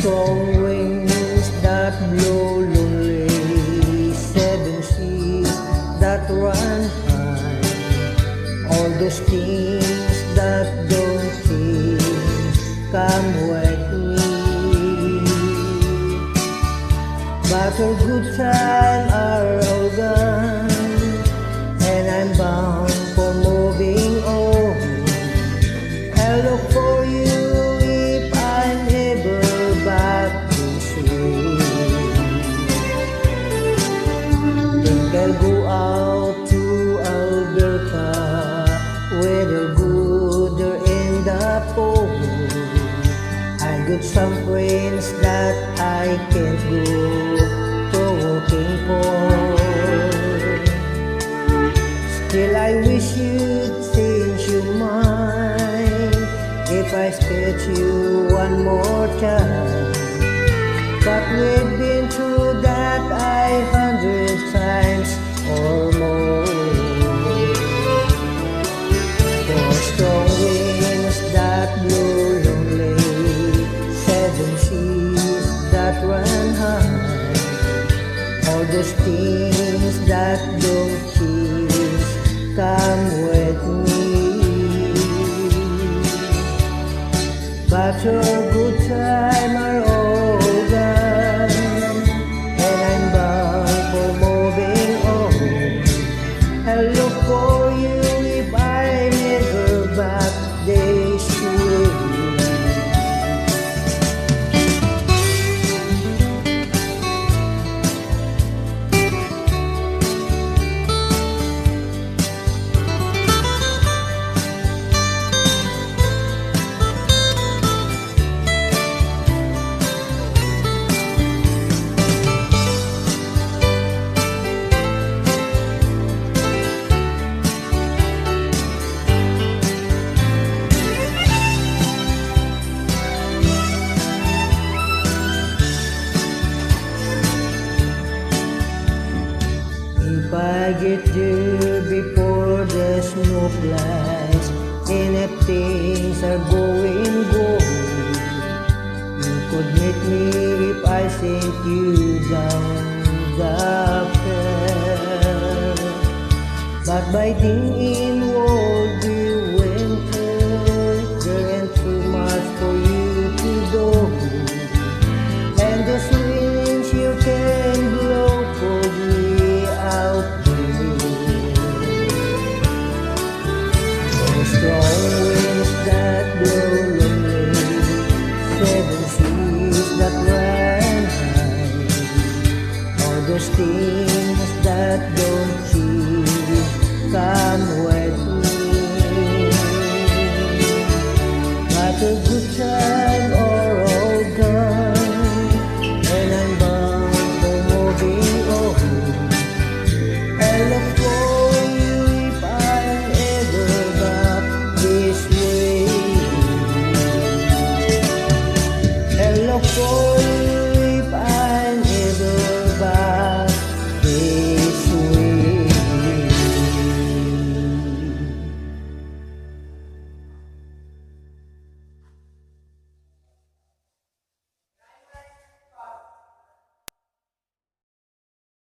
strong winds that blow lonely, seven seas that run high, all those things that don't change, come with me. But a good time are all gone, and I'm bound for moving on. I look for you if I'm ever back to sea. Think I'll go out to Alberta, weather gooder in the pole. I got some friends that I can't go looking for. Still I wish you'd change your mind if I sketch you one more time. But we've been through that 100 times or more. For strong winds that blow lonely, seven seas that run high, all those things that don't change, come with me. But your good time are all gone, and I'm bound for moving on. I'll look for you if I'm ever back this way. If I get there before the snow flies, and if things are going good, you could meet me if I sent you down the fair. But biting in world